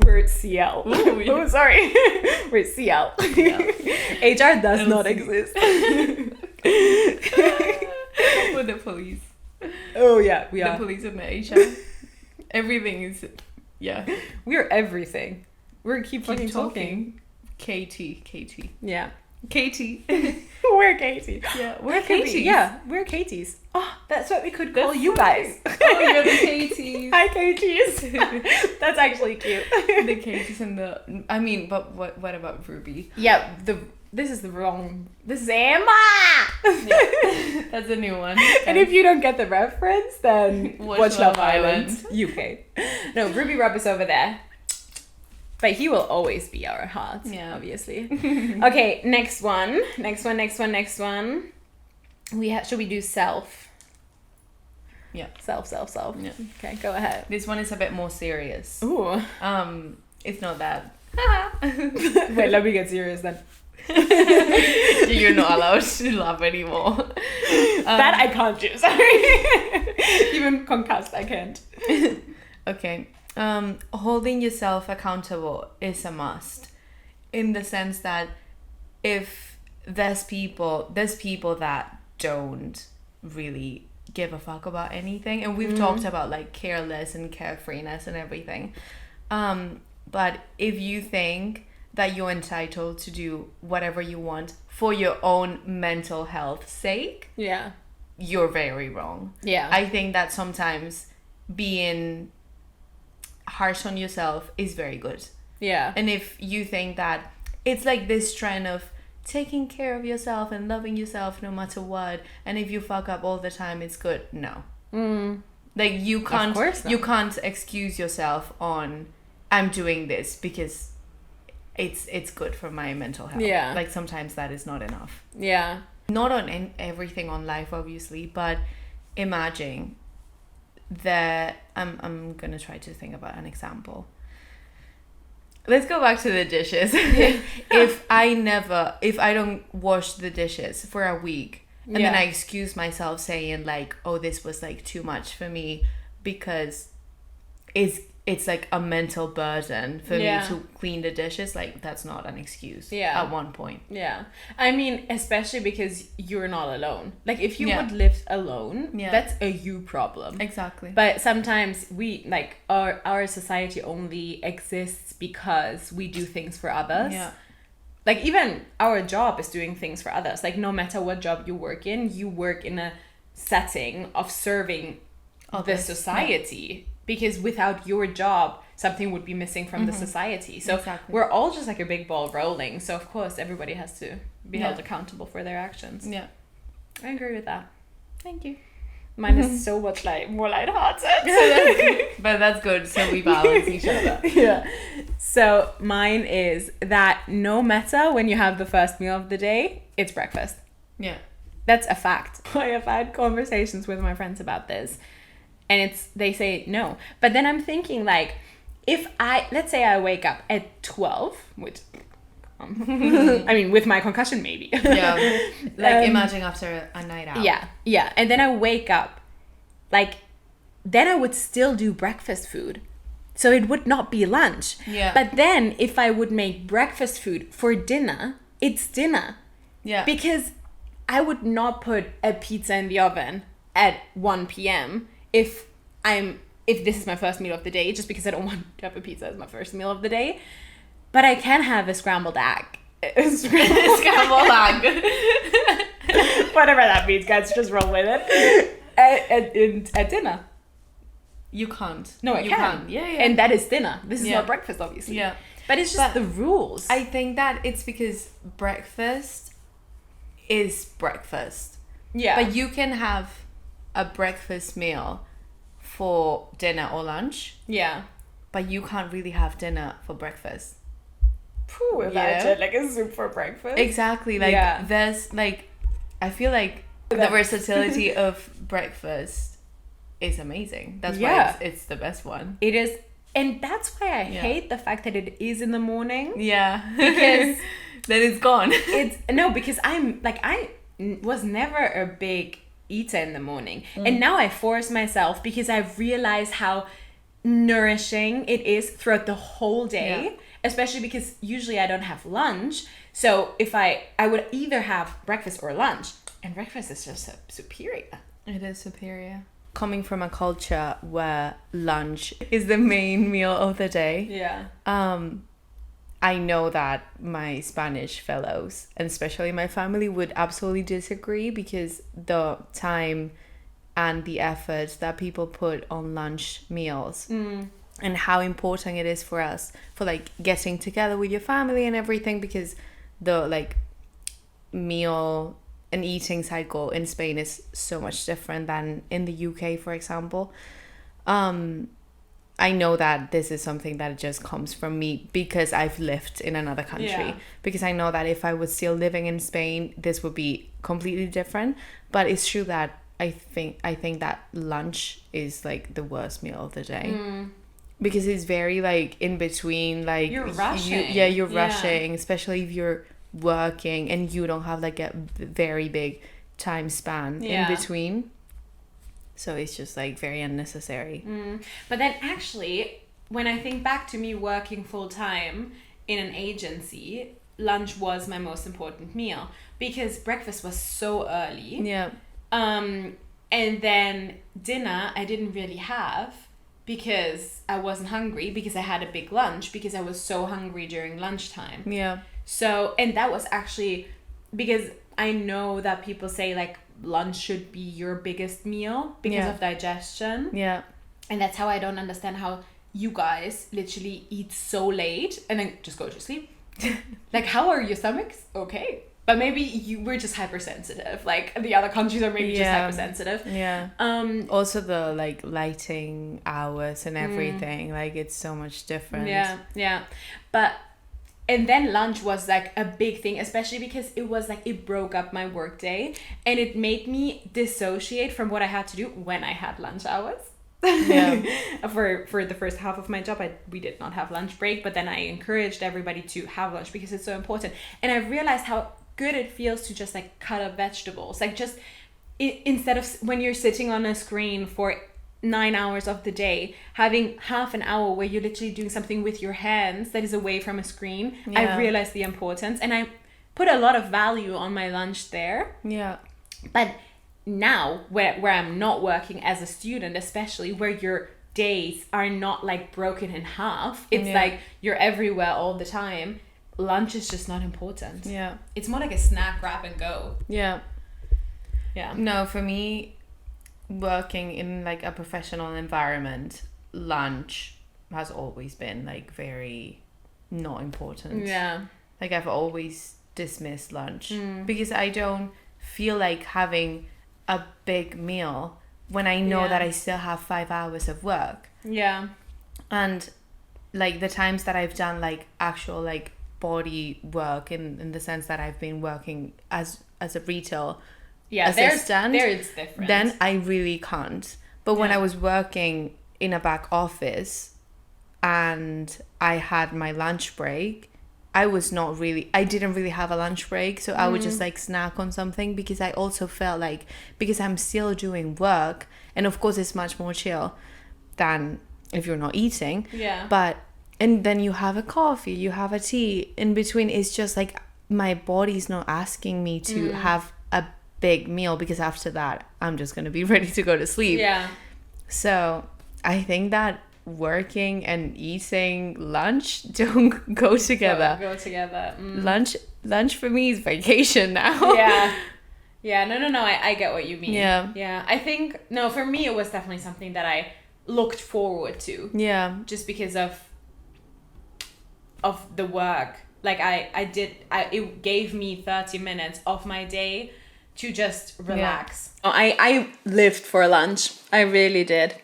We're CL. Ooh, yeah. Oh, sorry. We're CL. HR does not exist. With the police. Oh yeah, we are. The police and the HR. Everything is, We're everything. We're keep talking. KT. Yeah. Katie. We're Katie. Yeah, we're Katies. Katies. Yeah, we're Katies. Oh, that's what we could call you guys. Oh, you're the Katies. Hi, Katies. That's actually cute. The Katies and the... I mean, but what about Ruby? Yeah, this is Emma! Yeah, that's a new one. And if you don't get the reference, then watch Love Island. UK. No, Ruby Rob is over there. But he will always be our heart, obviously. Okay, next one. Should we do self? Yeah. Self. Yeah. Okay, go ahead. This one is a bit more serious. Ooh. It's not that. Wait, let me get serious then. You're not allowed to laugh anymore. That I can't do, sorry. Even concussed, I can't. Okay. Holding yourself accountable is a must, in the sense that if there's people that don't really give a fuck about anything, and we've talked about like careless and carefreeness and everything, but if you think that you're entitled to do whatever you want for your own mental health sake, you're very wrong. I think that sometimes being harsh on yourself is very good. And if you think that it's like this trend of taking care of yourself and loving yourself no matter what, and if you fuck up all the time it's good, no. Like you can't excuse yourself on I'm doing this because it's good for my mental health. Like sometimes that is not enough. Not on everything on life obviously, but imagine that I'm gonna try to think about an example. Let's go back to the dishes. If I don't wash the dishes for a week and then I excuse myself saying like, oh, this was like too much for me because it's like a mental burden for me to clean the dishes. Like, that's not an excuse at one point. Yeah. I mean, especially because you're not alone. Like, if you would live alone, that's a you problem. Exactly. But sometimes we, like, our society only exists because we do things for others. Yeah. Like, even our job is doing things for others. Like, no matter what job you work in a setting of serving the society. Because without your job, something would be missing from the society. So we're all just like a big ball rolling. So of course, everybody has to be held accountable for their actions. Yeah. I agree with that. Thank you. Mine is so much more lighthearted. But that's good. So we balance each other. Yeah. So mine is that no matter when you have the first meal of the day, it's breakfast. Yeah. That's a fact. I have had conversations with my friends about this. And they say no. But then I'm thinking, like, let's say I wake up at 12, which, I mean, with my concussion, maybe. Yeah. Like, imagine after a night out. Yeah. Yeah. And then I wake up, like, then I would still do breakfast food. So it would not be lunch. Yeah. But then if I would make breakfast food for dinner, it's dinner. Yeah. Because I would not put a pizza in the oven at 1 p.m. if this is my first meal of the day, just because I don't want to have a pizza as my first meal of the day. But I can have a scrambled egg. Scrambled egg. Whatever that means, guys, just roll with it. At dinner. You can't. No, I can. Yeah. And that is dinner. This is not breakfast, obviously. Yeah. But it's just the rules. I think that it's because breakfast is breakfast. Yeah. But you can have a breakfast meal for dinner or lunch. Yeah. But you can't really have dinner for breakfast. Pooh, imagine like a soup for breakfast. Exactly. Like there's like, I feel like the versatility of breakfast is amazing. That's why it's the best one. It is. And that's why I hate the fact that it is in the morning. Yeah. Because then it's gone. Because I was never a big eater in the morning. And now I force myself because I've realized how nourishing it is throughout the whole day, especially because usually I don't have lunch. So if I would either have breakfast or lunch, and breakfast is just superior. It is superior. Coming from a culture where lunch is the main meal of the day, I know that my Spanish fellows, and especially my family, would absolutely disagree because the time and the effort that people put on lunch meals and how important it is for us for like getting together with your family and everything, because the like meal and eating cycle in Spain is so much different than in the UK, for example. I know that this is something that just comes from me because I've lived in another country. Yeah. Because I know that if I was still living in Spain, this would be completely different. But it's true that I think that lunch is like the worst meal of the day. Because it's very like in between, like you're rushing. You're rushing, especially if you're working and you don't have like a very big time span in between. So it's just like very unnecessary. But then actually, when I think back to me working full time in an agency, lunch was my most important meal because breakfast was so early. Yeah. And then dinner I didn't really have because I wasn't hungry, because I had a big lunch, because I was so hungry during lunchtime. Yeah. So, and that was actually because I know that people say like lunch should be your biggest meal because of digestion. Yeah. And that's how I don't understand how you guys literally eat so late and then just go to sleep. Like, how are your stomachs? Okay. But maybe you were just hypersensitive. Like the other countries are maybe just hypersensitive. Yeah. Also the like lighting hours and everything, like it's so much different. Yeah. But and then lunch was like a big thing, especially because it was like it broke up my work day and it made me dissociate from what I had to do when I had lunch hours. Yeah. For the first half of my job, we did not have lunch break, but then I encouraged everybody to have lunch because it's so important. And I realized how good it feels to just like cut up vegetables, like just instead of when you're sitting on a screen for 9 hours of the day, having half an hour where you're literally doing something with your hands that is away from a screen, I realized the importance, and I put a lot of value on my lunch there. Yeah. But now where I'm not working as a student, especially where your days are not like broken in half, it's like you're everywhere all the time, lunch is just not important. Yeah. It's more like a snack, grab and go. Yeah. Yeah. No, for me, working in like a professional environment, lunch has always been like very not important. Yeah. Like I've always dismissed lunch because I don't feel like having a big meal when I know that I still have 5 hours of work. Yeah. And like the times that I've done like actual like body work in the sense that I've been working as a retail assistant, there it's different. then I really can't. But when I was working in a back office and I had my lunch break, I didn't really have a lunch break, so I would just like snack on something, because I also felt like, because I'm still doing work, and of course it's much more chill than if you're not eating. Yeah. But, and then you have a coffee, you have a tea in between. It's just like my body's not asking me to have a big meal, because after that I'm just going to be ready to go to sleep. Yeah. So I think that working and eating lunch don't go together. Go together. Lunch for me is vacation now. Yeah. No. I get what you mean. Yeah. I think, no, for me it was definitely something that I looked forward to. Yeah. Just because of the work. Like it gave me 30 minutes of my day to just relax. Yeah. I lived for lunch. I really did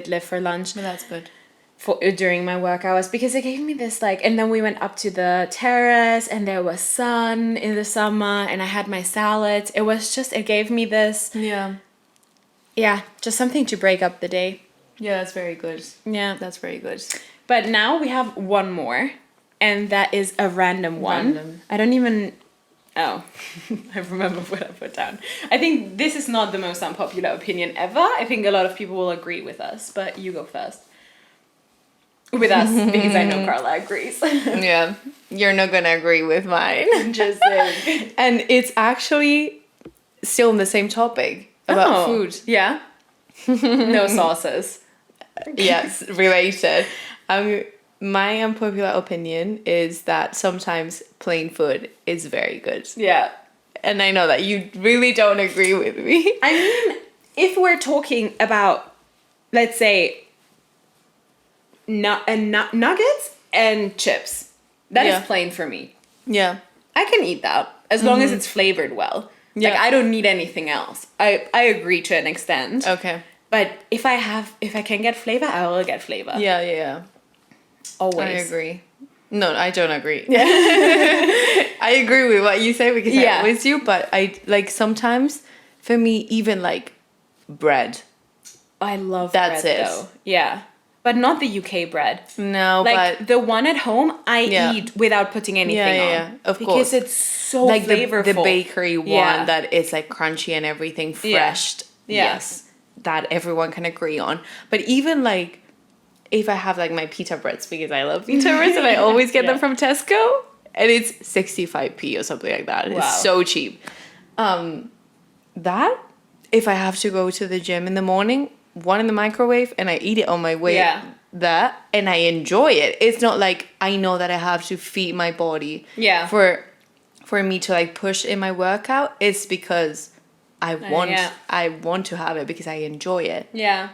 live for lunch. Well, that's good. During my work hours, because it gave me this like, and then we went up to the terrace and there was sun in the summer and I had my salads. It gave me this. Yeah, just something to break up the day. Yeah, that's very good. Yeah. That's very good. But now we have one more, and that is a random one. I don't even... Oh, I remember what I put down. I think this is not the most unpopular opinion ever. I think a lot of people will agree with us, but you go first. With us, because I know Carla agrees. Yeah, you're not gonna agree with mine. Just saying. And it's actually still on the same topic about food. Yeah? No sauces. Yes, related. My unpopular opinion is that sometimes plain food is very good. Yeah. And I know that you really don't agree with me. I mean, if we're talking about, let's say, nuggets and chips, that is plain for me. Yeah. I can eat that as long as it's flavored well. Yeah. Like, I don't need anything else. I agree to an extent. Okay. But if I can get flavor, I will get flavor. Yeah. Always. I agree. No, I don't agree. Yeah. I agree with what you say, because I'm with you, but I like sometimes for me even like bread. I love that's bread it. Though. Yeah. But not the UK bread. No, like, but the one at home I eat without putting anything on. Yeah, of course. Because it's so like flavorful. The bakery one that is like crunchy and everything fresh. Yes. That everyone can agree on. But even like if I have like my pita breads, because I love pita breads and I always get them from Tesco, and it's 65p or something like that. Wow. It's so cheap. That if I have to go to the gym in the morning, one in the microwave, and I eat it on my way there, and I enjoy it. It's not like I know that I have to feed my body for me to like push in my workout. It's because I want to have it because I enjoy it. Yeah.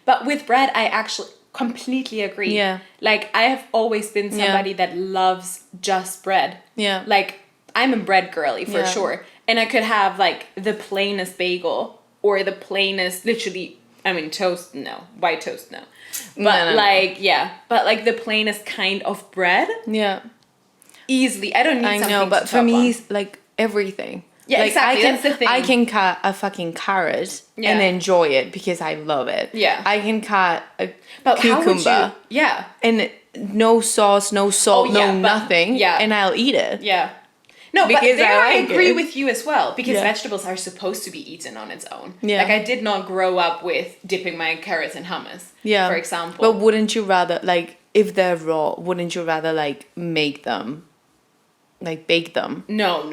But with bread, I actually completely agree. Yeah. Like, I have always been somebody that loves just bread. Yeah. Like, I'm a bread girly for sure. And I could have like the plainest bagel or the plainest, literally, I mean, toast, no. White toast, no. But but like the plainest kind of bread. Yeah. Easily. I don't need something know, but to for me, on. like everything. Yeah, like, exactly. That's the thing. I can cut a fucking carrot and enjoy it because I love it. Yeah. I can cut a cucumber. Yeah. And no sauce, no salt, nothing. Yeah. And I'll eat it. Yeah. No, but because there I like agree it. with you as well, because Yeah. vegetables are supposed to be eaten on its own. Yeah. Like, I did not grow up with dipping my carrots in hummus, Yeah. for example. But wouldn't you rather, like, if they're raw, wouldn't you rather, like, make them, like, bake them? No.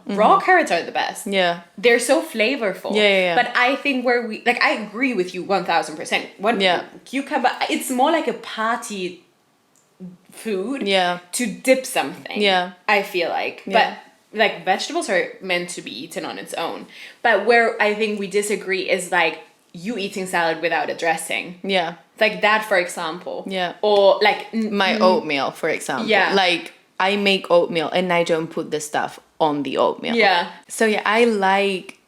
Raw carrots are the best. Yeah. They're so flavorful. Yeah. But I think I agree with you 1000%. Yeah. Cucumber, it's more like a party food Yeah. to dip something. Yeah. I feel like. Yeah. But like vegetables are meant to be eaten on its own. But where I think we disagree is like you eating salad without a dressing. Yeah. Like that, for example. Yeah. Or like My oatmeal, for example. Yeah. Like, I make oatmeal and I don't put the stuff on the oatmeal. Yeah. So yeah, I like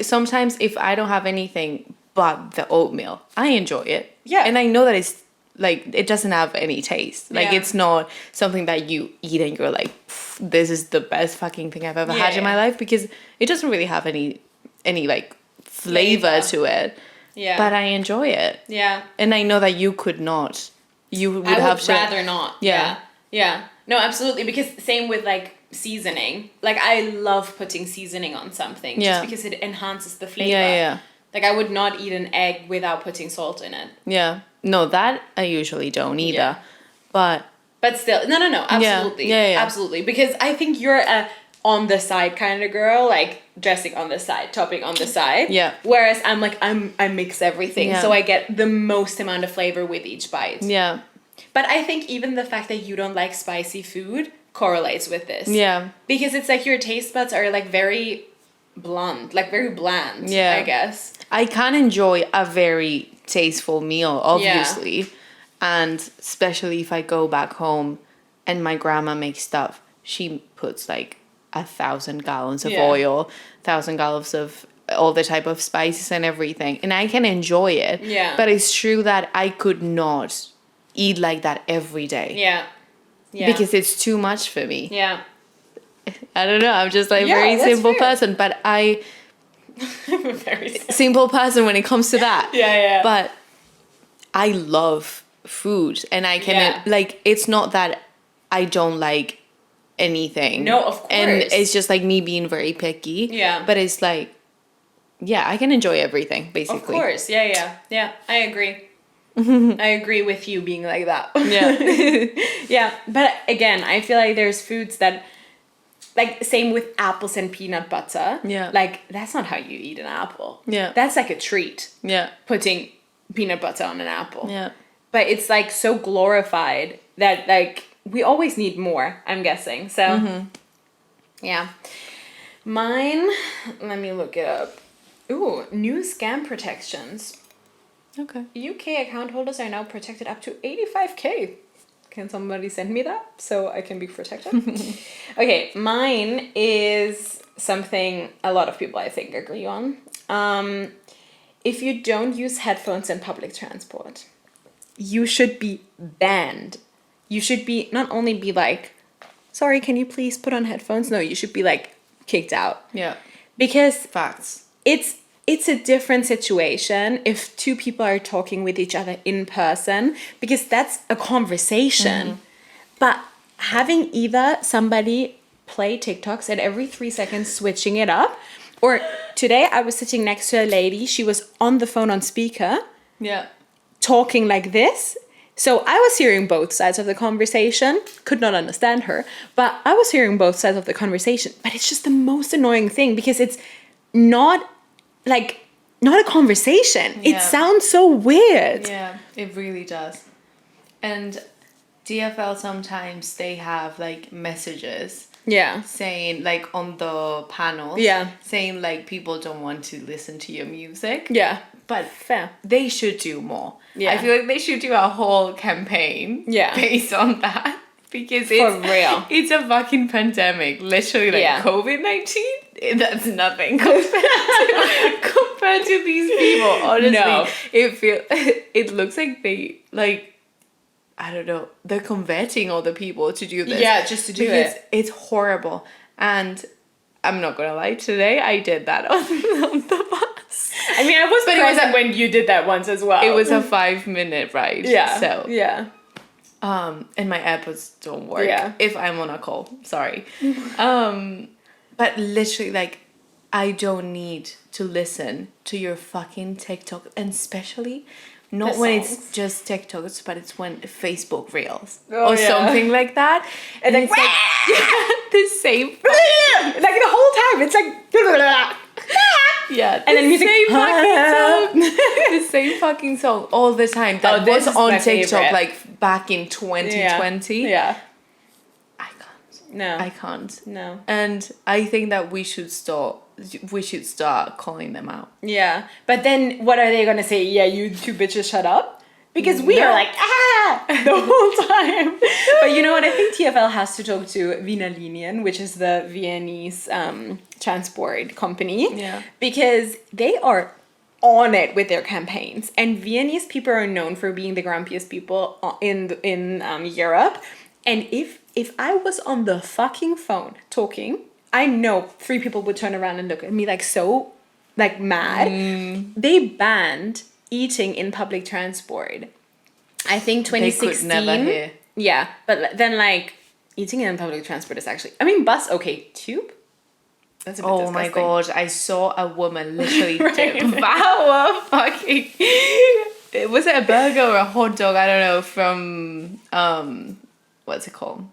sometimes if I don't have anything but the oatmeal, I enjoy it. Yeah. And I know that it's like, it doesn't have any taste. Like, Yeah. it's not something that you eat and you're like, this is the best fucking thing I've ever had in my life, because it doesn't really have any like flavor to it. Yeah. But I enjoy it. Yeah. And I know that you could not. You would I have would to. rather not. Yeah. Yeah. No, absolutely. Because same with like seasoning. Like I love putting seasoning on something Yeah. just because it enhances the flavor. Yeah. Like I would not eat an egg without putting salt in it. Yeah. No, that I usually don't either. Yeah. But Still, no, absolutely. Yeah. Absolutely. Because I think you're a on the side kind of girl, like dressing on the side, topping on the side. Yeah. Whereas I'm like, I mix everything. Yeah. So I get the most amount of flavor with each bite. yeah. But I think even the fact that you don't like spicy food correlates with this. Yeah. Because it's like your taste buds are like very blunt, like very bland, Yeah. I guess. I can enjoy a very tasteful meal, obviously. And especially if I go back home and my grandma makes stuff, she puts like 1,000 gallons of Yeah. oil, 1,000 gallons of all the type of spices and everything. And I can enjoy it. Yeah. But it's true that I could not eat like that every day. Yeah. Yeah. Because it's too much for me. Yeah. I don't know. I'm just like a Yeah, very that's simple fair. person. But Very simple. simple person when it comes to that. Yeah. But I love food, and I can Yeah. like, it's not that I don't like anything. No, of And course. it's just like me being very picky. Yeah. But it's like, yeah, I can enjoy everything basically. Of course. Yeah. I agree. I agree with you being like that. Yeah. Yeah. But again, I feel like there's foods that, like, same with apples and peanut butter. Yeah. Like, that's not how you eat an apple. Yeah. That's like a treat, Yeah. putting peanut butter on an apple. Yeah. But it's like so glorified that like we always need more, I'm guessing. So yeah. Mine, let me look it up. Ooh, new scam protections. Okay. UK account holders are now protected up to 85K. Can somebody send me that so I can be protected? Okay, mine is something a lot of people I think agree on. If you don't use headphones in public transport, you should be banned. You should be not only be like, sorry, can you please put on headphones? No, you should be like kicked out. Yeah. Because Facts. it's a different situation if two people are talking with each other in person, because that's a conversation. But having either somebody play TikToks and every 3 seconds switching it up, or today I was sitting next to a lady, she was on the phone on speaker, Yeah. talking like this. So I was hearing both sides of the conversation, could not understand her, but I was hearing both sides of the conversation. But it's just the most annoying thing because it's not a conversation. Yeah. It sounds so weird. Yeah, it really does. And DFL sometimes they have like messages Yeah. saying like on the panels. Yeah. Saying like people don't want to listen to your music. Yeah. But Fair. they should do more. Yeah. I feel like they should do a whole campaign Yeah. based on that. Because For it's real. It's a fucking pandemic. Literally like Yeah. COVID-19. That's nothing compared to these people. Honestly. No. It looks like they like, I don't know, they're converting all the people to do this. Yeah, just to do because it. it's horrible. And I'm not gonna lie, today I did that on the bus. I mean, I was But it was present when you did that once as well. It was a 5-minute ride. Yeah. So Yeah. And my AirPods don't work if I'm on a call. Sorry. But literally, like, I don't need to listen to your fucking TikTok, and especially not when it's just TikToks, but it's when Facebook Reels or something like that. And it's like the same. Like the whole time, it's like. Yeah, and then music. The same fucking song all the time. That was on TikTok like back in 2020. Yeah. I can't. No. I can't. No. And I think that we should start calling them out. Yeah. But then what are they going to say? Yeah, you two bitches shut up? Because we are like, the whole time. But you know what? I think TFL has to talk to Wiener Linien, which is the Viennese transport company. Yeah. Because they are on it with their campaigns. And Viennese people are known for being the grumpiest people in Europe. And if I was on the fucking phone talking, I know 3 people would turn around and look at me like so, like mad. They banned eating in public transport. I think 2016. They could never hear. Yeah, but then like eating in public transport is actually. I mean, bus okay, tube. That's a bit disgusting. My god! I saw a woman literally devour fucking. Was it a burger or a hot dog? I don't know. From what's it called?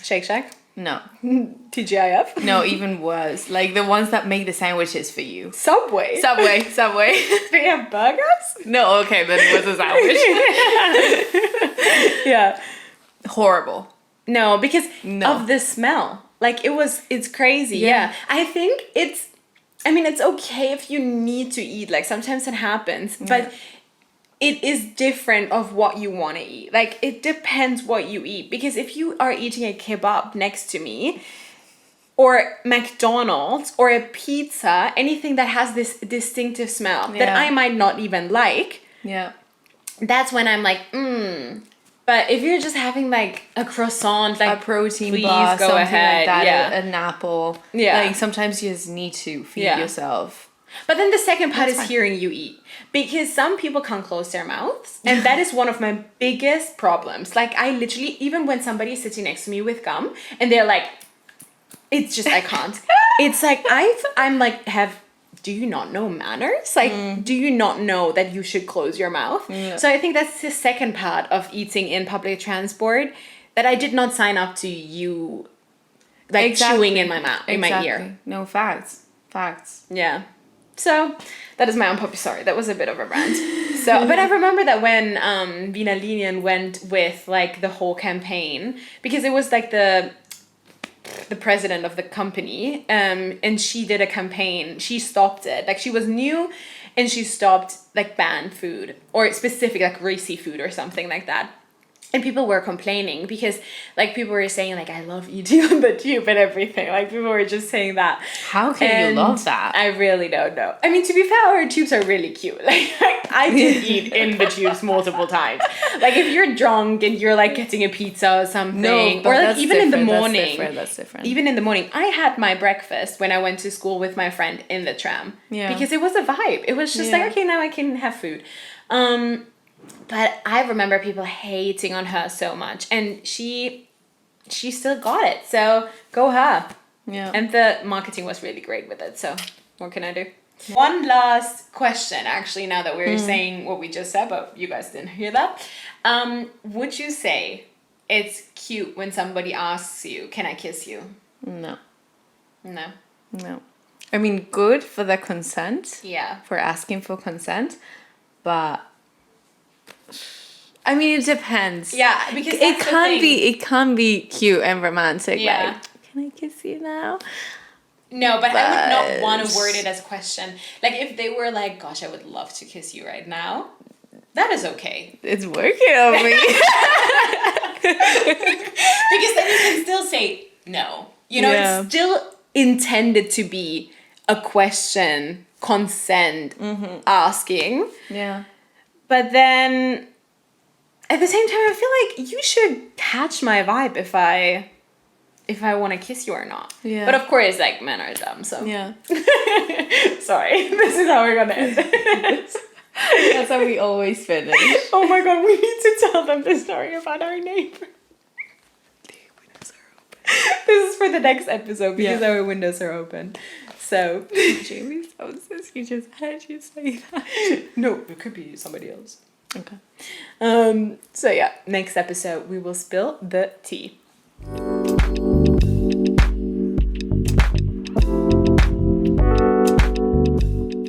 Shake Shack. No. TGIF? No, even worse. Like the ones that make the sandwiches for you. Subway. They have burgers? No, okay, then it was a sandwich. Yeah. Horrible. No, because of the smell. Like it's crazy. Yeah. I think it's okay if you need to eat. Like sometimes it happens. But it is different of what you want to eat. Like, it depends what you eat. Because if you are eating a kebab next to me, or McDonald's, or a pizza, anything that has this distinctive smell that I might not even like, that's when I'm like, But if you're just having, like, a croissant, like, a protein please bar, go something ahead. like that, an apple. Yeah. Like, sometimes you just need to feed yourself. But then the second part is hearing you eat. Because some people can't close their mouths. And that is one of my biggest problems. Like, I literally, even when somebody's sitting next to me with gum, and they're like, it's just, I can't. It's like, I'm like, do you not know manners? Like, do you not know that you should close your mouth? Yeah. So I think that's the second part of eating in public transport, that I did not sign up to you, like, chewing in my mouth, in my ear. No, facts. Yeah. So that is my unpopular. Sorry, that was a bit of a rant. So, but I remember that when Wiener Linien went with like the whole campaign, because it was like the president of the company, and she did a campaign. She stopped it. Like, she was new, and she stopped like banned food, or specific like racy food or something like that. And people were complaining because, like, people were saying, like, I love eating on the tube and everything. Like, people were just saying that. How can you love that? I really don't know. I mean, to be fair, our tubes are really cute. Like I did eat in the tubes multiple times. Like, if you're drunk and you're, like, getting a pizza or something. Or, like, even in the morning. That's different. Even in the morning. I had my breakfast when I went to school with my friend in the tram. Yeah. Because it was a vibe. It was just like, okay, now I can have food. But I remember people hating on her so much, and she still got it. So go her. Yeah. And the marketing was really great with it. So what can I do? One last question, actually, now that we're saying what we just said, but you guys didn't hear that. Would you say it's cute when somebody asks you, "Can I kiss you?" No. No. No. I mean, good for the consent. Yeah. For asking for consent, but. I mean, it depends. Yeah, because it can be cute and romantic. Yeah. Like, can I kiss you now? No, but I would not want to word it as a question. Like, if they were like, "Gosh, I would love to kiss you right now," that is okay. It's working on me. Because then you can still say no. You know, it's still intended to be a question, consent, asking. Yeah. But then, at the same time, I feel like you should catch my vibe if I want to kiss you or not. Yeah. But of course, like, men are dumb, so. Yeah. Sorry, this is how we're gonna end it. That's how we always finish. Oh my god, we need to tell them the story about our neighbor. The windows are open. This is for the next episode because our windows are open. So Jamie sounds this. You just had you say that. No, it could be somebody else. Okay. So yeah, next episode we will spill the tea.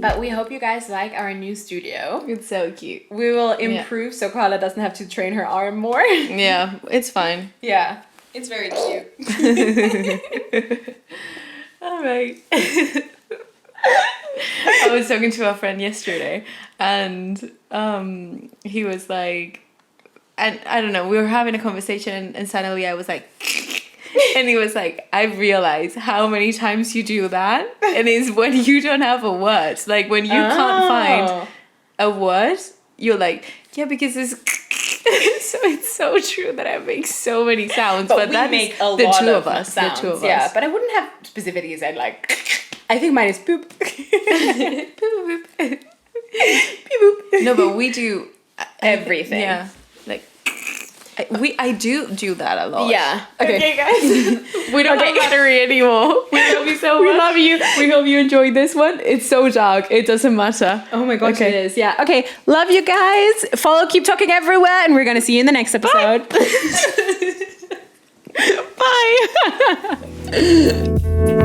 But we hope you guys like our new studio. It's so cute. We will improve so Carla doesn't have to train her arm more. Yeah, it's fine. Yeah, it's very cute. All right. I was talking to a friend yesterday, and he was like, and I don't know, we were having a conversation, and suddenly I was like, and he was like, I realize how many times you do that, and it's when you don't have a word, like when you can't find a word, you're like, yeah, because it's so it's so true that I make so many sounds, but that make a lot of us. Sounds. The two of us. Yeah, but I wouldn't have specifically said like. I think mine is poop. Boop, boop. Beep, boop. No, but we do everything. Yeah, like I do that a lot. Yeah. Okay, guys. We don't have battery anymore. We love you so much. We love you. We hope you enjoyed this one. It's so dark. It doesn't matter. Oh my gosh, it is. Yeah. Okay. Love you guys. Follow Keep Talking everywhere, and we're gonna see you in the next episode. Bye. Bye.